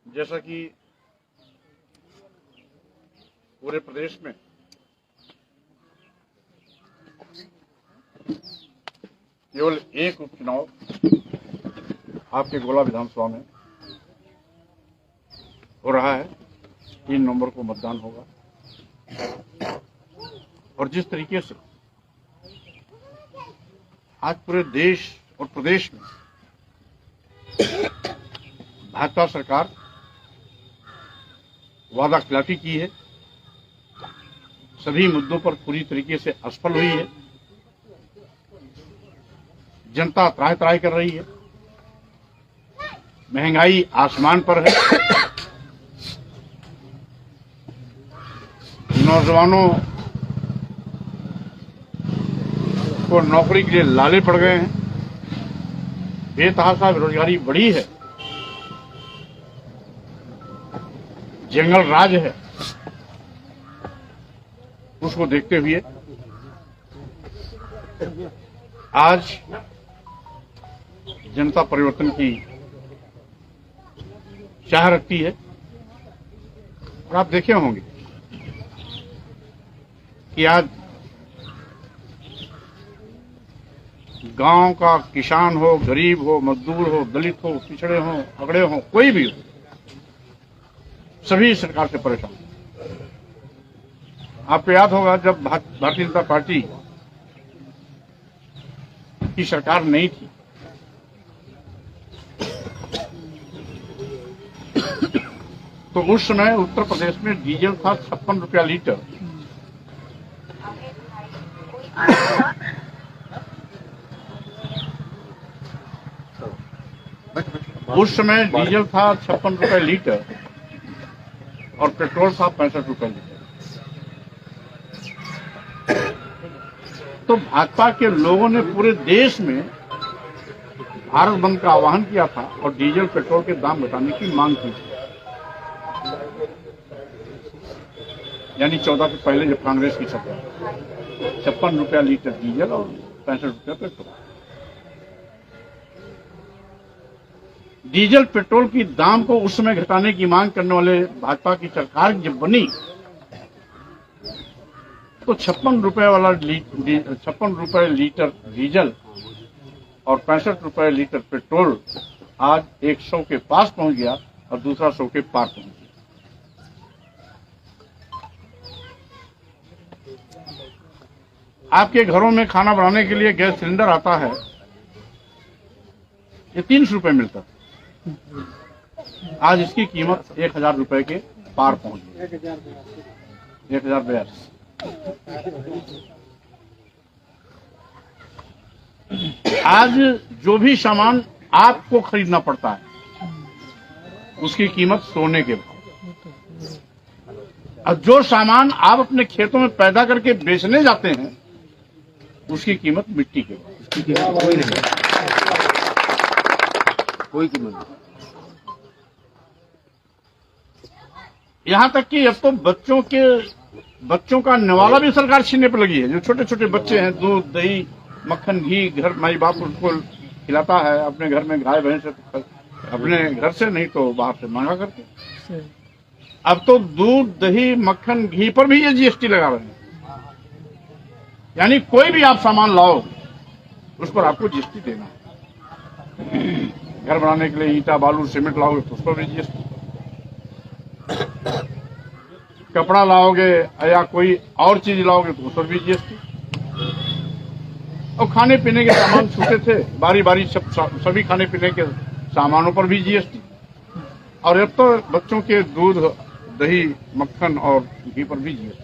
जैसा कि पूरे प्रदेश में केवल एक उपचुनाव आपके गोला विधानसभा में हो रहा है। 3 नवंबर को मतदान होगा और जिस तरीके से आज पूरे देश और प्रदेश में भाजपा सरकार वादा खिलाफी की है, सभी मुद्दों पर पूरी तरीके से असफल हुई है, जनता त्राहि त्राहि कर रही है, महंगाई आसमान पर है, नौजवानों को नौकरी के लिए लाले पड़ गए हैं, बेतहाशा बेरोजगारी बढ़ी है, जंगल राज है। उसको देखते हुए आज जनता परिवर्तन की चाह रखती है और आप देखे होंगे कि आज गांव का किसान हो, गरीब हो, मजदूर हो, दलित हो, पिछड़े हो, अगड़े हो, कोई भी हो, सभी सरकार से परेशान। आपको याद होगा जब भारतीय जनता पार्टी की सरकार नहीं थी तो उस समय उत्तर प्रदेश में डीजल था 56 रुपया लीटर। उस समय डीजल था 56 रुपये लीटर और पेट्रोल था 65 रुपये लीटर। तो भाजपा के लोगों ने पूरे देश में भारत बंद का आह्वान किया था और डीजल पेट्रोल के दाम घटाने की मांग की थी। यानी 14 के पहले जब कांग्रेस की सरकार 56 रुपया लीटर डीजल और 65 रुपया पेट्रोल। डीजल पेट्रोल की दाम को उस समय घटाने की मांग करने वाले भाजपा की सरकार जब बनी तो 56 रुपए वाला 56 रुपए लीटर डीजल और 65 रुपए लीटर पेट्रोल आज 100 के पास पहुंच गया और दूसरा 100 के पार पहुंच गया। आपके घरों में खाना बनाने के लिए गैस सिलेंडर आता है, ये 300 रुपए मिलता है, आज इसकी कीमत 1000 रुपए के पार पहुंच गई, 1082। आज जो भी सामान आपको खरीदना पड़ता है उसकी कीमत सोने के भाव। और जो सामान आप अपने खेतों में पैदा करके बेचने जाते हैं उसकी कीमत मिट्टी के भाव। उसकी कीमत कोई नहीं, कोई कीमत नहीं। यहां तक कि अब तो बच्चों का निवाला भी सरकार छीनने पर लगी है। जो छोटे छोटे बच्चे हैं, दूध, दही, मक्खन, घी घर माई बाप उसको खिलाता है, अपने घर में गाय भैंस अपने घर से नहीं तो बाहर से मांगा करके। अब तो दूध, दही, मक्खन, घी पर भी ये जीएसटी लगा रहे हैं। यानी कोई भी आप सामान लाओ उस पर आपको जीएसटी देना है। घर बनाने के लिए ईंटा, बालू, सीमेंट लाओगे तो उस पर भी जीएसटी। कपड़ा लाओगे या कोई और चीज लाओगे तो उस पर भी जीएसटी। और खाने पीने के सामान छूटे थे, बारी बारी सभी खाने पीने के सामानों पर भी जीएसटी। और अब तो बच्चों के दूध, दही, मक्खन और घी पर भी जीएसटी।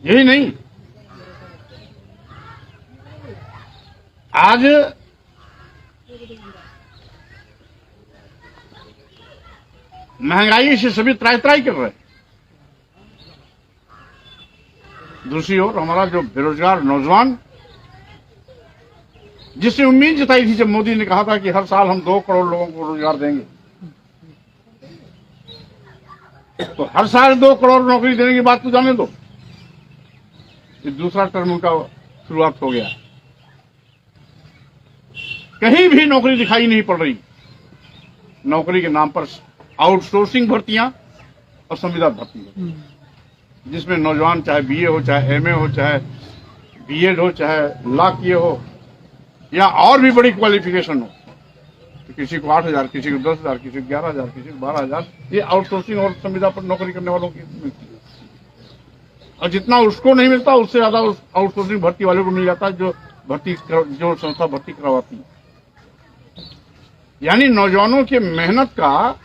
यही नहीं, आज महंगाई से सभी त्राहि त्राहि कर रहे हैं। दूसरी ओर हमारा जो बेरोजगार नौजवान, जिससे उम्मीद जताई थी जब मोदी ने कहा था कि हर साल हम 2 करोड़ लोगों को रोजगार देंगे, तो हर साल 2 करोड़ नौकरी देने की बात तो जाने दो। ये दूसरा टर्म उनका शुरुआत हो गया। कहीं भी नौकरी दिखाई नहीं पड़ रही। नौकरी के नाम पर आउटसोर्सिंग भर्तियां और संविदा भर्ती, जिसमें नौजवान चाहे बीए हो, चाहे एमए हो, चाहे बीएड हो, चाहे लॉ किए हो या और भी बड़ी क्वालिफिकेशन हो, तो किसी को 8,000, किसी को 10,000, किसी को 11,000, किसी को 12,000, ये आउटसोर्सिंग और संविदा पर नौकरी करने वालों की मिलती है। और जितना उसको नहीं मिलता उससे ज्यादा उस आउटसोर्सिंग भर्ती वाले को मिल जाता है, जो संस्था भर्ती करवाती है। यानी नौजवानों की मेहनत का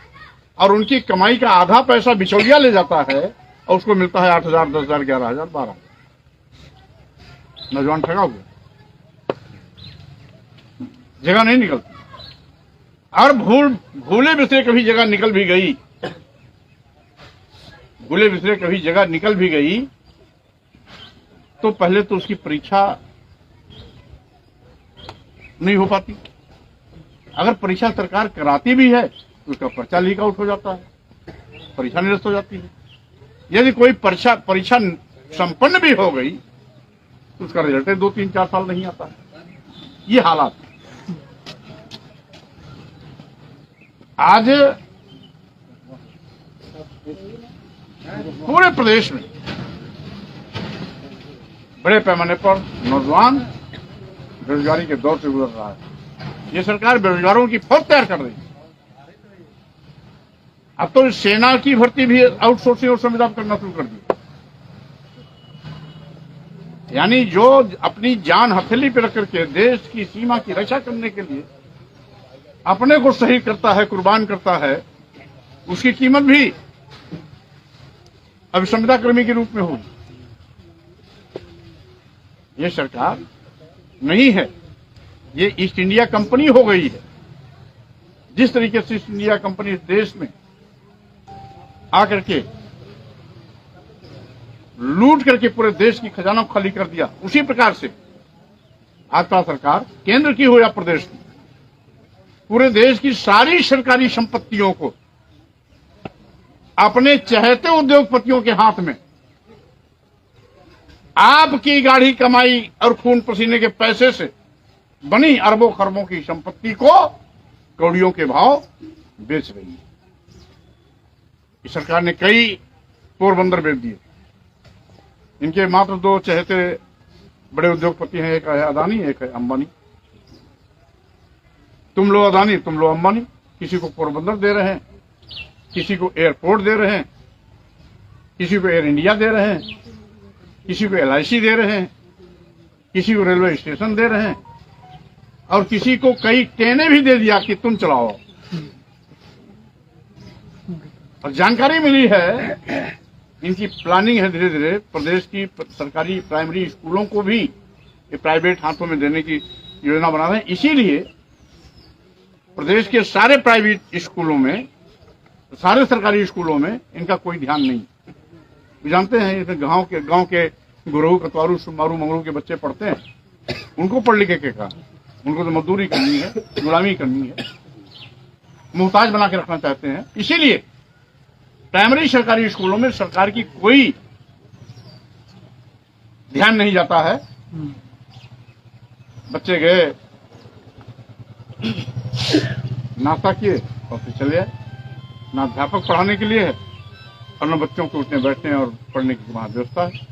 और उनकी कमाई का आधा पैसा बिचौलिया ले जाता है और उसको मिलता है 8,000, 10,000, 11,000, 12,000। नौजवान ठगा हुआ, जगह नहीं निकलती। और भूले बिसरे कभी जगह निकल भी गई, भूले बिसरे कभी जगह निकल भी गई तो पहले तो उसकी परीक्षा नहीं हो पाती। अगर परीक्षा सरकार कराती भी है तो उसका पर्चा लीक आउट हो जाता है, परीक्षा निरस्त हो जाती है। यदि कोई परीक्षा संपन्न भी हो गई तो उसका रिजल्ट 2, 3, 4 साल नहीं आता है। ये हालात आज पूरे प्रदेश में बड़े पैमाने पर नौजवान बेरोजगारी के दौर से गुजर रहा है। ये सरकार बेरोजगारों की फौज तैयार कर रही है। अब तो सेना की भर्ती भी आउटसोर्सिंग और संविदा करना शुरू कर दी। यानी जो अपनी जान हथेली पे रख करके देश की सीमा की रक्षा करने के लिए अपने को शहीद करता है, कुर्बान करता है, उसकी कीमत भी अब संविदा कर्मी के रूप में होगी। ये सरकार नहीं है, ये ईस्ट इंडिया कंपनी हो गई है। जिस तरीके से ईस्ट इंडिया कंपनी इस देश में आकर के लूट करके पूरे देश की खजाना खाली कर दिया, उसी प्रकार से भाजपा सरकार केंद्र की हो या प्रदेश की, पूरे देश की सारी सरकारी संपत्तियों को अपने चहेते उद्योगपतियों के हाथ में आपकी गाढ़ी कमाई और खून पसीने के पैसे से बनी अरबों खरबों की संपत्ति को कौड़ियों के भाव बेच रही है। इस सरकार ने कई पोरबंदर बेच दिए। इनके मात्र 2 चहेते बड़े उद्योगपति हैं, एक है अदानी, एक है अंबानी। तुम लो अदानी, तुम लो अंबानी। किसी को पोरबंदर दे रहे हैं, किसी को एयरपोर्ट दे रहे हैं, किसी को एयर इंडिया दे रहे हैं, किसी को LIC दे रहे हैं, किसी को रेलवे स्टेशन दे रहे हैं और किसी को कई ट्रेनें भी दे दिया कि तुम चलाओ। और जानकारी मिली है, इनकी प्लानिंग है धीरे धीरे प्रदेश की सरकारी प्राइमरी स्कूलों को भी ये प्राइवेट हाथों में देने की योजना बना रहे हैं। इसीलिए प्रदेश के सारे प्राइवेट स्कूलों में, सारे सरकारी स्कूलों में इनका कोई ध्यान नहीं। जानते हैं इसमें गांव के गुरु, कतवारू, सुमारू, मंगरू के बच्चे पढ़ते हैं, उनको पढ़ लिखे के कहा, उनको तो मजदूरी करनी है, गुलामी करनी है, मुहताज बना के रखना चाहते हैं। इसीलिए प्राइमरी सरकारी स्कूलों में सरकार की कोई ध्यान नहीं जाता है। बच्चे गए, नाश्ता किए और फिर चले आए। ना अध्यापक पढ़ाने के लिए है और न बच्चों को उठने बैठने और पढ़ने की वहां व्यवस्था है।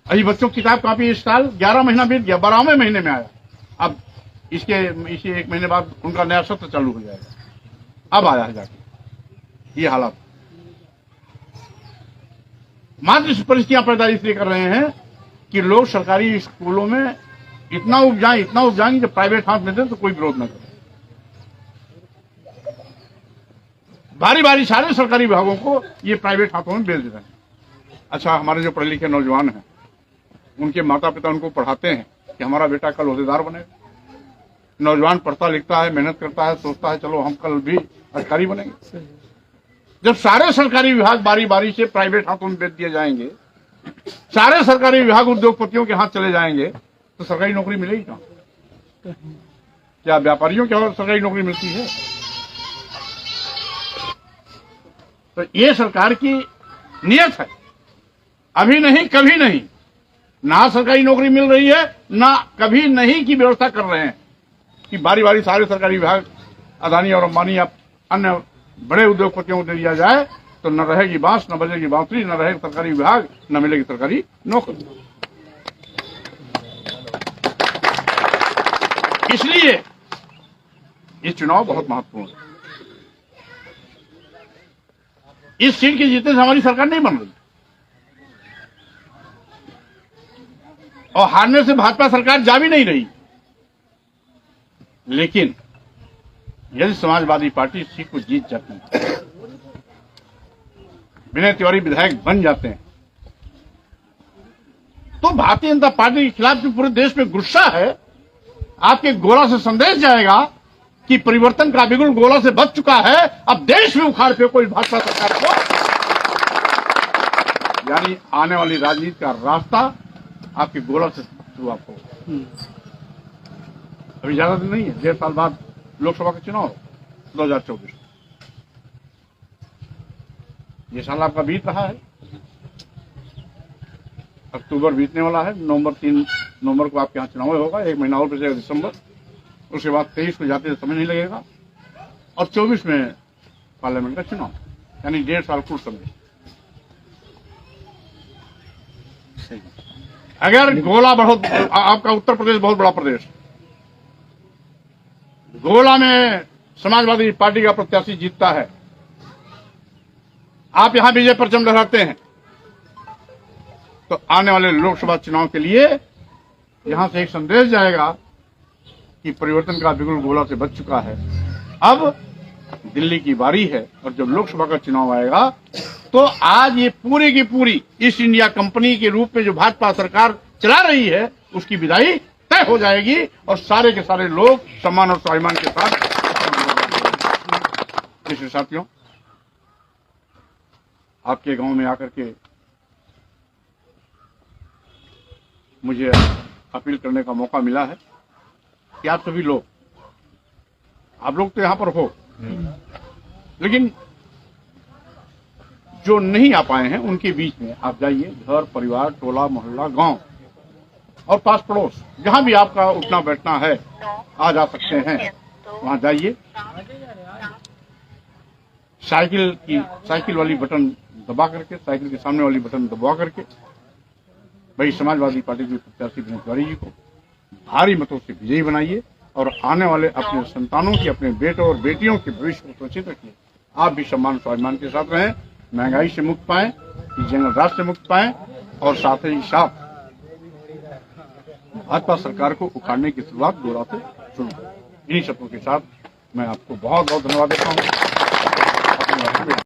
अभी बच्चों की किताब कापी इस साल 11 महीना बीत गया, 12वें महीने में आया। अब इसी 1 महीने बाद उनका नया सत्र चालू हो जाएगा। अब आया है जाके। ये हालात मात्र परिस्थितियां पैदा इसलिए कर रहे हैं कि लोग सरकारी स्कूलों में इतना उपजाएंगे जब प्राइवेट हाथ में दे तो कोई विरोध न करे। बारी बारी सारे सरकारी विभागों को ये प्राइवेट हाथों में बेच दे रहे हैं। अच्छा, हमारे जो पढ़े लिखे नौजवान हैं, उनके माता पिता उनको पढ़ाते हैं कि हमारा बेटा कल ओहदेदार बनेगा। नौजवान पढ़ता लिखता है, मेहनत करता है, सोचता है चलो हम कल भी अधिकारी बनेंगे। जब सारे सरकारी विभाग बारी बारी से प्राइवेट हाथों में बेच दिए जाएंगे, सारे सरकारी विभाग उद्योगपतियों के हाथ चले जाएंगे, तो सरकारी नौकरी मिलेगी कहां? क्या व्यापारियों की और सरकारी नौकरी मिलती है? तो ये सरकार की नियत है, अभी नहीं कभी नहीं। ना सरकारी नौकरी मिल रही है, ना कभी नहीं की व्यवस्था कर रहे हैं कि बारी बारी सारे सरकारी विभाग अदानी और अंबानी या अन्य बड़े उद्योगपतियों को दे दिया जाए तो न रहेगी बांस, न बजेगी बांसुरी, न रहेगी सरकारी विभाग, न मिलेगी सरकारी नौकरी। इसलिए ये चुनाव बहुत महत्वपूर्ण है। इस सीट के जीतने से हमारी सरकार नहीं बन रही और हारने से भाजपा सरकार जा भी नहीं रही। लेकिन यदि समाजवादी पार्टी इस सीट को जीत जाती है, विनय तिवारी विधायक बन जाते हैं, तो भारतीय जनता पार्टी के खिलाफ जो पूरे देश में गुस्सा है, आपके गोला से संदेश जाएगा कि परिवर्तन का बिगुल गोला से बच चुका है, अब देश में उखाड़ फेंको कोई भाजपा सरकार को। यानी आने वाली राजनीति का रास्ता आपके गोला से शुरुआत होगा। अभी ज्यादा दिन नहीं है, 1.5 साल बाद लोकसभा का चुनाव 2024। ये साल आपका बीत रहा है, अक्टूबर बीतने वाला है, 3 नवंबर को आपके यहाँ चुनाव होगा, 1 महीना और बचेगा दिसंबर, उसके बाद 23 को जाते समय नहीं लगेगा और 24 में पार्लियामेंट का चुनाव, यानी 1.5 साल कुल समय। अगर गोला बहुत, आपका उत्तर प्रदेश बहुत बड़ा प्रदेश, गोला में समाजवादी पार्टी का प्रत्याशी जीतता है, आप यहां विजय परचम लहराते हैं, तो आने वाले लोकसभा चुनाव के लिए यहां से एक संदेश जाएगा कि परिवर्तन का बिगुल गोला से बच चुका है। अब दिल्ली की बारी है और जब लोकसभा का चुनाव आएगा तो आज ये पूरी की पूरी ईस्ट इंडिया कंपनी के रूप में जो भाजपा सरकार चला रही है उसकी विदाई तय हो जाएगी और सारे के सारे लोग सम्मान और स्वाभिमान के साथ। इसलिए साथियों, आपके गांव में आकर के मुझे अपील करने का मौका मिला है कि आप सभी लोग, आप लोग तो यहां पर हो, लेकिन जो नहीं आ पाए हैं उनके बीच में आप जाइए, घर परिवार, टोला मोहल्ला, गांव और पास पड़ोस, जहां भी आपका उठना बैठना है आ जा सकते हैं, वहां जाइए। साइकिल वाली बटन दबा करके, साइकिल के सामने वाली बटन दबा करके भाई समाजवादी पार्टी के प्रत्याशी विनय तिवारी जी को भारी मतों से विजयी बनाइए और आने वाले अपने संतानों की, अपने बेटों और बेटियों के भविष्य को सुरक्षित रखिए। आप भी सम्मान स्वाभिमान के साथ रहें, महंगाई से मुक्त पाएं, जंगल राज से मुक्त पाएं और साथ ही साथ भाजपा सरकार को उखाड़ने की शुरुआत गोला से शुरू करें। इन्हीं शब्दों के साथ मैं आपको बहुत बहुत धन्यवाद देता हूँ।